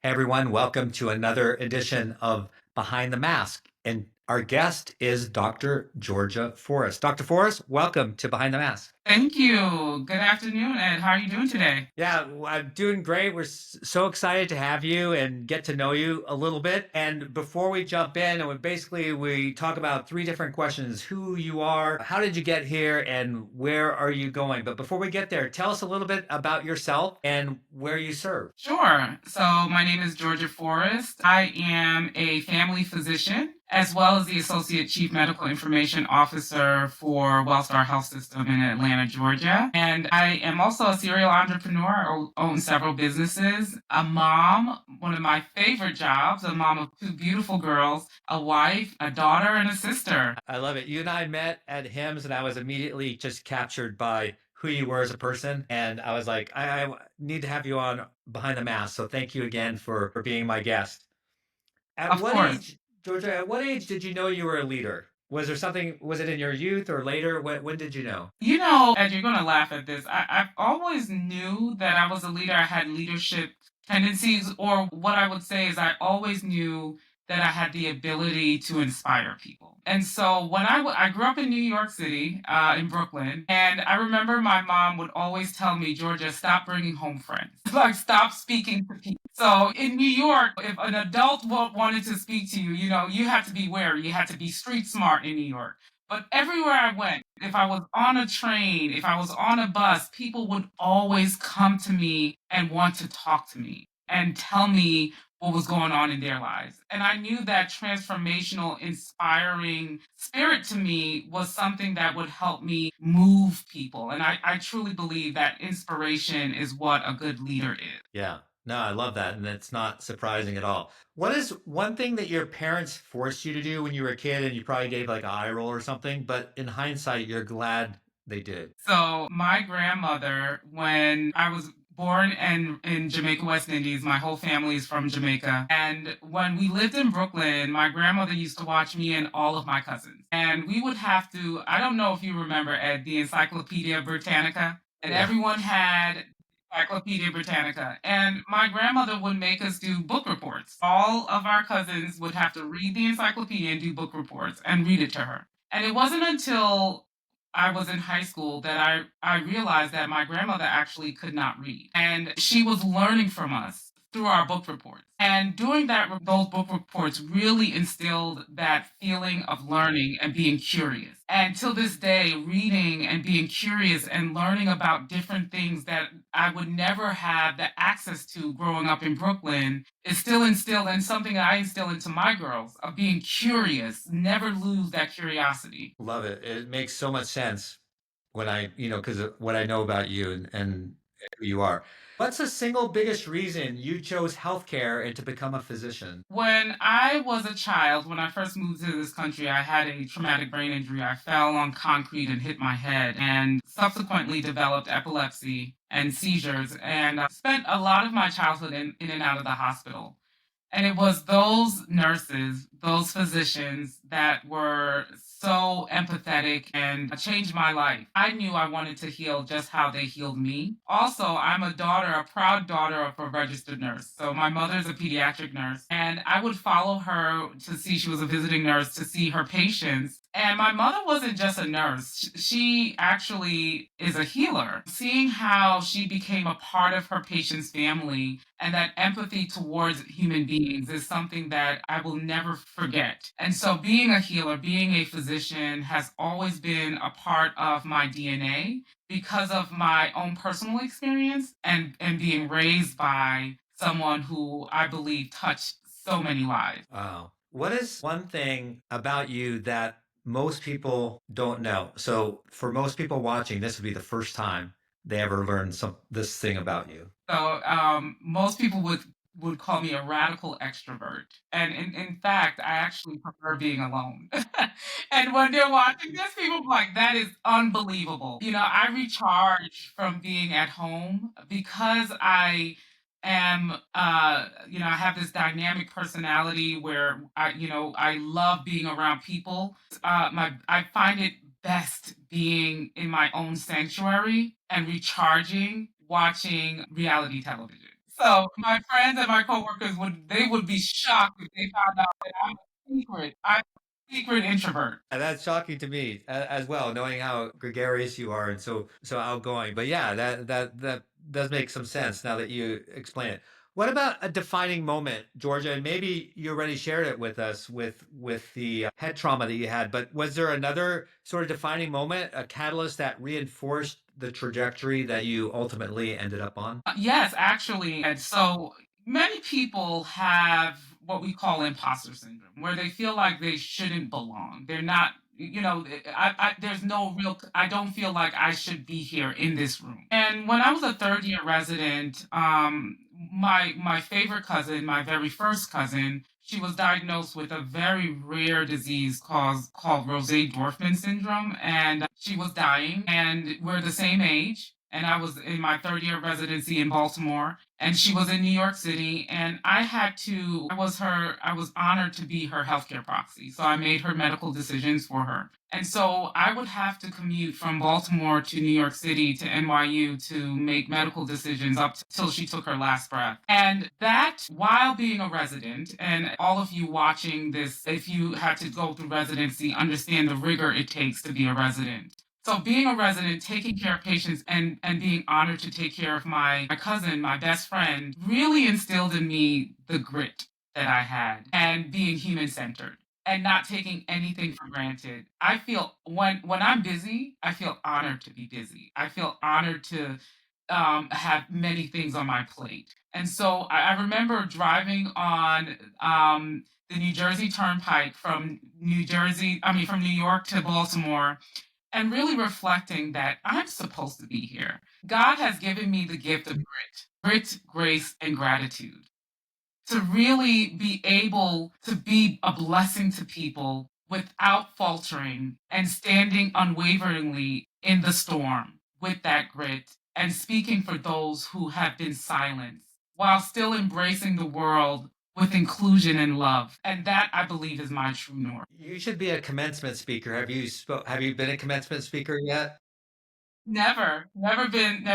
Hey everyone, welcome to another edition of Behind the Mask. And our guest is Dr. Georgia Forrest. Dr. Forrest, welcome to Behind the Mask. Thank you. Good afternoon, Ed. How are you doing today? Yeah, I'm doing great. We're so excited to have you and get to know you a little bit. And before we jump in, and we talk about three different questions: who you are, how did you get here, and where are you going? But before we get there, tell us a little bit about yourself and where you serve. Sure. So, my name is Georgia Forrest. I am a family physician as well as the Associate Chief Medical Information Officer for Wellstar Health System in Atlanta, Georgia. And I am also a serial entrepreneur. I own several businesses, a mom, one of my favorite jobs, a mom of two beautiful girls, a wife, a daughter, and a sister. I love it. You and I met at HIMSS, and I was immediately just captured by who you were as a person. And I was like, I need to have you on Behind the Mask. So thank you again for being my guest. At Of what course. age, Georgia, at what age did you know you were a leader? Was there something, was it in your youth or later? When did you know? And you're going to laugh at this. I've always knew that I was a leader. I had leadership tendencies, or what I would say is I always knew that I had the ability to inspire people. And so when I grew up in New York City, in Brooklyn, and I remember my mom would always tell me, Georgia, stop bringing home friends. Like, stop speaking to people. So in New York, if an adult wanted to speak to you, you had to be wary. You had to be street smart in New York. But everywhere I went, if I was on a train, if I was on a bus, people would always come to me and want to talk to me and tell me what was going on in their lives. And I knew that transformational, inspiring spirit to me was something that would help me move people. And I truly believe that inspiration is what a good leader is. Yeah. No, I love that. And it's not surprising at all. What is one thing that your parents forced you to do when you were a kid and you probably gave like an eye roll or something, but in hindsight, you're glad they did? So my grandmother, when I was born in Jamaica, West Indies, my whole family is from Jamaica. And when we lived in Brooklyn, my grandmother used to watch me and all of my cousins. And we would have to, I don't know if you remember, Ed, the Encyclopedia Britannica. And Yeah. everyone had Encyclopedia Britannica. And my grandmother would make us do book reports. All of our cousins would have to read the encyclopedia and do book reports and read it to her. And it wasn't until I was in high school that I realized that my grandmother actually could not read. And she was learning from us through our book reports. And doing those book reports really instilled that feeling of learning and being curious. And till this day, reading and being curious and learning about different things that I would never have the access to growing up in Brooklyn is still instilled, and something that I instill into my girls of being curious, never lose that curiosity. Love it. It makes so much sense when because of what I know about you and who you are. What's the single biggest reason you chose healthcare and to become a physician? When I was a child, when I first moved to this country, I had a traumatic brain injury. I fell on concrete and hit my head, and subsequently developed epilepsy and seizures, and I spent a lot of my childhood in and out of the hospital. And it was those nurses, those physicians that were so empathetic and changed my life. I knew I wanted to heal just how they healed me. Also, I'm a proud daughter of a registered nurse. So my mother's a pediatric nurse, and I would follow her to see, she was a visiting nurse, to see her patients. And my mother wasn't just a nurse. She actually is a healer. Seeing how she became a part of her patient's family and that empathy towards human beings is something that I will never forget. And so being a healer, being a physician has always been a part of my DNA because of my own personal experience and being raised by someone who I believe touched so many lives. Wow. What is one thing about you that most people don't know? So for most people watching, this would be the first time they ever learn this thing about you. So most people would call me a radical extrovert, and in fact, I actually prefer being alone. And when they're watching this, people are like, "That is unbelievable." I recharge from being at home because I have this dynamic personality where I love being around people. I find it best being in my own sanctuary and recharging watching reality television. So my friends and my coworkers would be shocked if they found out that I'm a secret introvert. And that's shocking to me as well, knowing how gregarious you are and so outgoing. But yeah, that does make some sense now that you explain it. What about a defining moment, Georgia? And maybe you already shared it with us with the head trauma that you had. But was there another sort of defining moment, a catalyst that reinforced the trajectory that you ultimately ended up on? Yes, actually. And so many people have what we call imposter syndrome, where they feel like they shouldn't belong. They're not, there's no real, I don't feel like I should be here in this room. And when I was a third year resident, my favorite cousin, my very first cousin, she was diagnosed with a very rare disease called Rosé-Dorfman syndrome, and she was dying. And we're the same age. And I was in my third year of residency in Baltimore, and she was in New York City. And I was honored to be her healthcare proxy. So I made her medical decisions for her. And so I would have to commute from Baltimore to New York City to NYU to make medical decisions up till she took her last breath. And that, while being a resident, and all of you watching this, if you had to go through residency, understand the rigor it takes to be a resident. So being a resident, taking care of patients, and being honored to take care of my cousin, my best friend, really instilled in me the grit that I had and being human centered and not taking anything for granted. I feel when I'm busy, I feel honored to be busy. I feel honored to have many things on my plate. And so I remember driving on the New Jersey Turnpike from from New York to Baltimore, and really reflecting that I'm supposed to be here. God has given me the gift of grit, grace, and gratitude to really be able to be a blessing to people without faltering and standing unwaveringly in the storm with that grit and speaking for those who have been silenced while still embracing the world with inclusion and love. And that, I believe, is my true north. You should be a commencement speaker. Have you been a commencement speaker yet? Never been.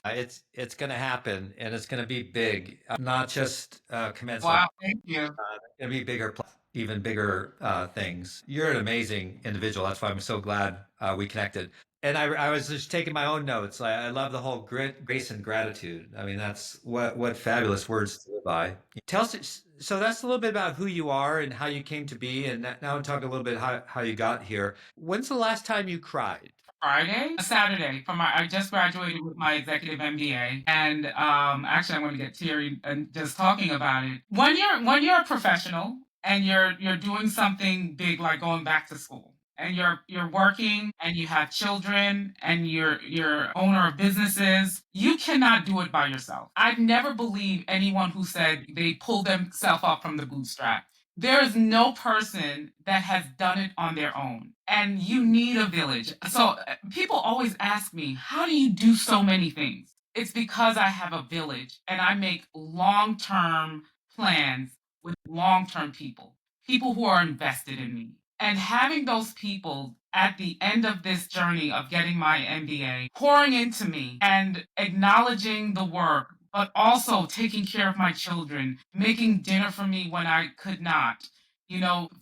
It's going to happen, and it's going to be big. Not just commencement. Wow, thank you. Going to be bigger, even bigger things. You're an amazing individual. That's why I'm so glad we connected. And I was just taking my own notes. I love the whole grit, grace, and gratitude. I mean, that's what fabulous words to live by. Tell us. So that's a little bit about who you are and how you came to be, and now I'll talk a little bit how you got here. When's the last time you cried? Friday, Saturday. I just graduated with my executive MBA, and actually, I'm going to get teary and just talking about it. When you're a professional and you're doing something big like going back to school, and you're working and you have children and you're owner of businesses, you cannot do it by yourself. I've never believed anyone who said they pulled themselves up from the bootstrap. There is no person that has done it on their own, and you need a village. So people always ask me, how do you do so many things? It's because I have a village and I make long term plans with long term people who are invested in me. And having those people at the end of this journey of getting my MBA pouring into me and acknowledging the work, but also taking care of my children, making dinner for me when I could not,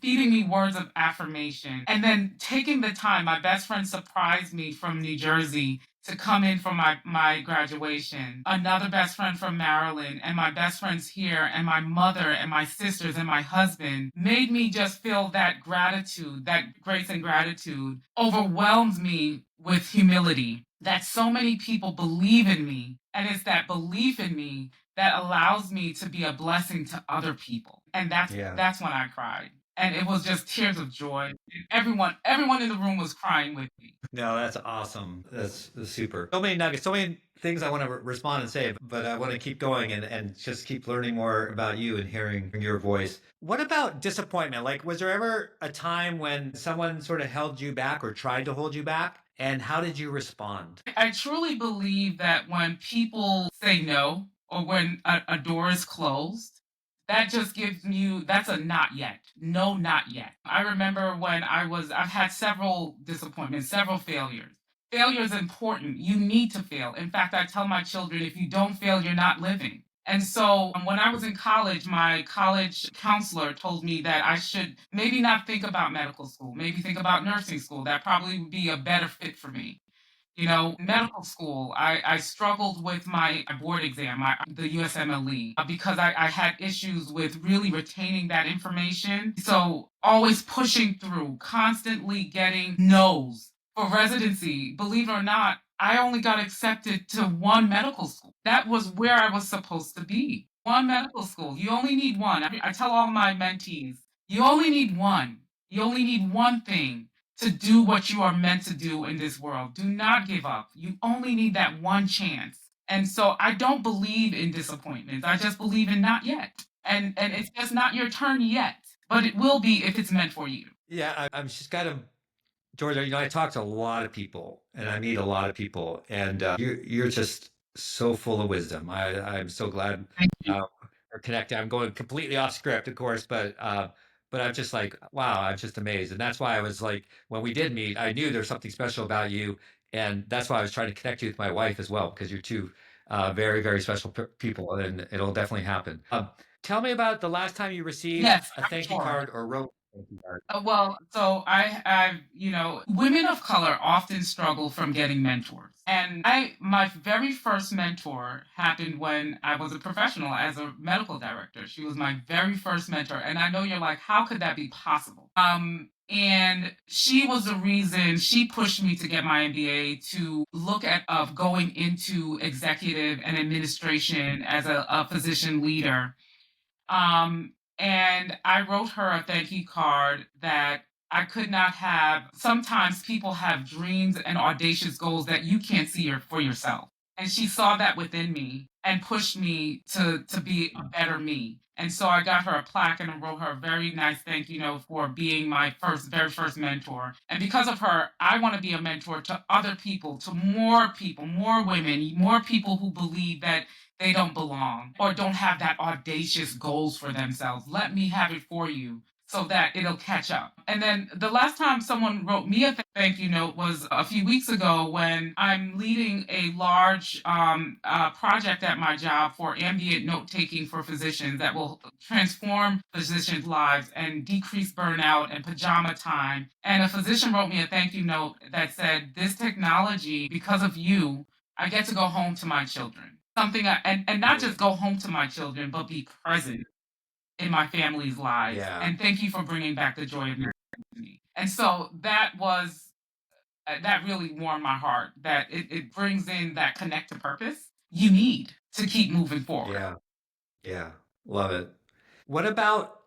feeding me words of affirmation, and then taking the time. My best friend surprised me from New Jersey to come in for my graduation. Another best friend from Maryland, and my best friends here, and my mother, and my sisters, and my husband made me just feel that gratitude, that grace and gratitude overwhelms me with humility that so many people believe in me. And it's that belief in me that allows me to be a blessing to other people. And that's when I cried. And it was just tears of joy. And everyone in the room was crying with me. No, that's awesome. That's super. So many nuggets, so many things I want to respond and say, but I want to keep going and just keep learning more about you and hearing your voice. What about disappointment? Like, was there ever a time when someone sort of held you back or tried to hold you back? And how did you respond? I truly believe that when people say no or when a door is closed, that just gives you, that's a not yet. No, not yet. I remember I've had several disappointments, several failures. Failure is important. You need to fail. In fact, I tell my children, if you don't fail, you're not living. And so when I was in college, my college counselor told me that I should maybe not think about medical school, maybe think about nursing school. That probably would be a better fit for me. You know, medical school, I struggled with my board exam, the USMLE, because I had issues with really retaining that information. So always pushing through, constantly getting no's. For residency, believe it or not, I only got accepted to one medical school. That was where I was supposed to be. One medical school. You only need one. I tell all my mentees, you only need one. You only need one thing to do what you are meant to do in this world. Do not give up. You only need that one chance. And so I don't believe in disappointments. I just believe in not yet. And it's just not your turn yet, but it will be if it's meant for you. Yeah, I'm just kind of Georgia. I talk to a lot of people, and I meet a lot of people, and you're just so full of wisdom. I'm so glad Thank you. uh, we're connected. I'm going completely off script, of course, but I'm just like, wow, I'm just amazed, and that's why I was like, when we did meet, I knew there's something special about you, and that's why I was trying to connect you with my wife as well, because you're two very, very special people, and it'll definitely happen. Tell me about the last time you received Yes, a I'm thank you sure. card or wrote a thank you card. Well, so women of color often struggle from getting mentors. And my very first mentor happened when I was a professional as a medical director. She was my very first mentor. And I know you're like, how could that be possible? And she was the reason she pushed me to get my MBA to look at of going into executive and administration as a physician leader. And I wrote her a thank you card that I could not have. Sometimes people have dreams and audacious goals that you can't see for yourself. And she saw that within me and pushed me to be a better me. And so I got her a plaque and I wrote her a very nice thank you note for being my very first mentor. And because of her, I want to be a mentor to other people, more women, more people who believe that they don't belong or don't have that audacious goals for themselves. Let me have it for you so that it'll catch up. And then the last time someone wrote me a thank you note was a few weeks ago when I'm leading a large project at my job for ambient note taking for physicians that will transform physicians' lives and decrease burnout and pajama time. And a physician wrote me a thank you note that said, this technology, because of you, I get to go home to my children. And not just go home to my children, but be present in my family's lives. Yeah. And thank you for bringing back the joy of marriage to me. And so that really warmed my heart. That it brings in that connect to purpose you need to keep moving forward. Yeah. Yeah. Love it. What about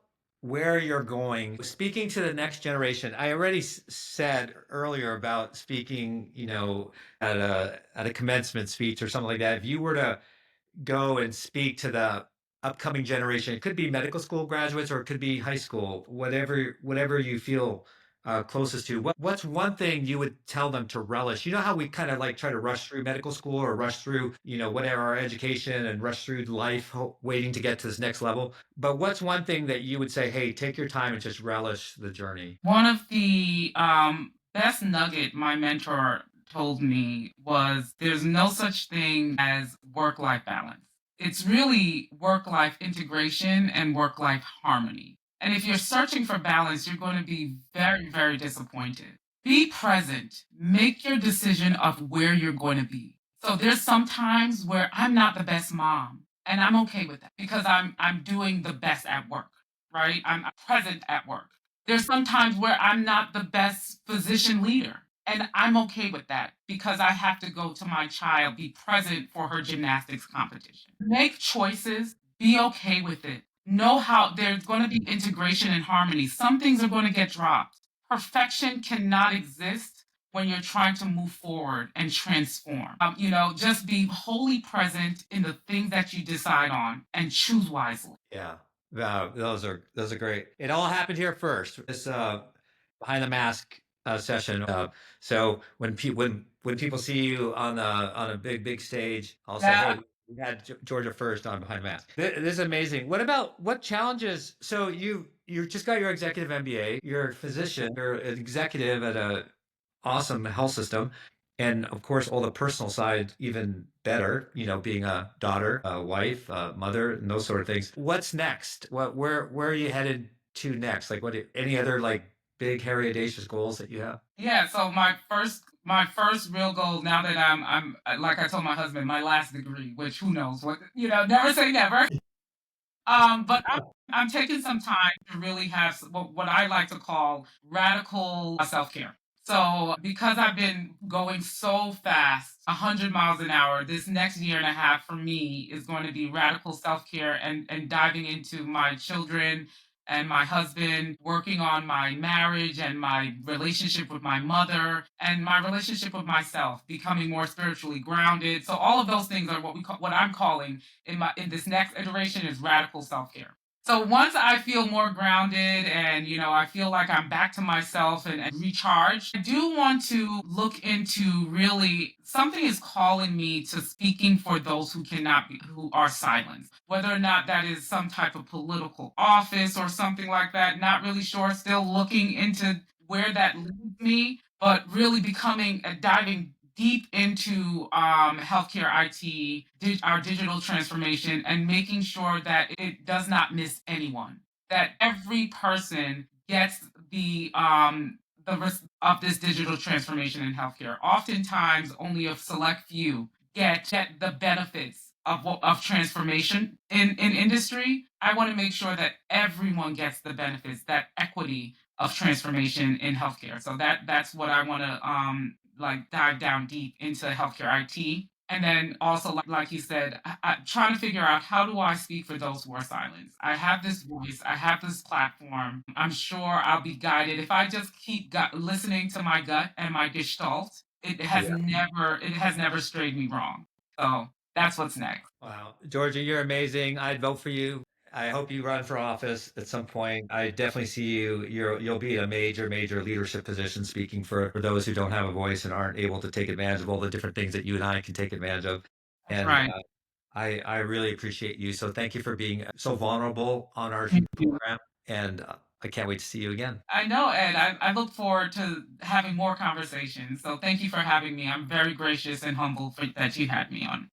where you're going? Speaking to the next generation, I already said earlier about speaking, at a commencement speech or something like that. If you were to go and speak to the upcoming generation. It could be medical school graduates or it could be high school, whatever you feel closest to. What's one thing you would tell them to relish? You know how we kind of like try to rush through medical school or rush through, whatever our education and rush through life, waiting to get to this next level. But what's one thing that you would say, hey, take your time and just relish the journey? One of the best nugget my mentor told me was there's no such thing as work life balance. It's really work life integration and work life harmony. And if you're searching for balance, you're going to be very, very disappointed. Be present. Make your decision of where you're going to be. So there's some times where I'm not the best mom, and I'm okay with that because I'm doing the best at work, right? I'm present at work. There's some times where I'm not the best physician leader. And I'm okay with that because I have to go to my child, be present for her gymnastics competition. Make choices, be okay with it. Know how there's going to be integration and harmony. Some things are going to get dropped. Perfection cannot exist when you're trying to move forward and transform. Just be wholly present in the things that you decide on and choose wisely. Yeah. Wow, those are great. It all happened here first. This behind the mask session. So when people see you on a big stage, I'll say, Yeah. hey, we had Georgia first on behind the mask. This is amazing. What challenges? So you just got your executive MBA. You're a physician. You're an executive at a awesome health system. And of course, all the personal side, even better, being a daughter, a wife, a mother, and those sort of things. What's next? Where are you headed to next? Like, any other like big, hairy, audacious goals that you have? Yeah, so my first real goal now that I'm like I told my husband, my last degree, which who knows what, never say never. But I'm taking some time to really have what I like to call radical self care. So because I've been going so fast, 100 miles an hour, this next year and a half for me is going to be radical self care and diving into my children and my husband, working on my marriage and my relationship with my mother and my relationship with myself, becoming more spiritually grounded. So all of those things are what I'm calling in this next iteration is radical self-care. So once I feel more grounded and I feel like I'm back to myself and recharged, I do want to look into really something is calling me to speaking for those who cannot be who are silenced. Whether or not that is some type of political office or something like that, not really sure. Still looking into where that leads me, but really becoming diving deep into healthcare IT, our digital transformation, and making sure that it does not miss anyone. That every person gets the risk of this digital transformation in healthcare. Oftentimes, only a select few get the benefits of transformation in industry. I want to make sure that everyone gets the benefits, that equity of transformation in healthcare. So that's what I want to like dive down deep into healthcare IT. And then also, like you said, trying to figure out how do I speak for those who are silenced. I have this voice, I have this platform. I'm sure I'll be guided if I just keep listening to my gut and my gestalt. It has never strayed me wrong. So that's what's next. Wow. Georgia, you're amazing. I'd vote for you. I hope you run for office at some point. I definitely see you. You'll be in a major, major leadership position speaking for those who don't have a voice and aren't able to take advantage of all the different things that you and I can take advantage of. That's And right. I really appreciate you. So thank you for being so vulnerable on our Thank you. program. And I can't wait to see you again. I know, Ed. I look forward to having more conversations. So thank you for having me. I'm very gracious and humble that you had me on.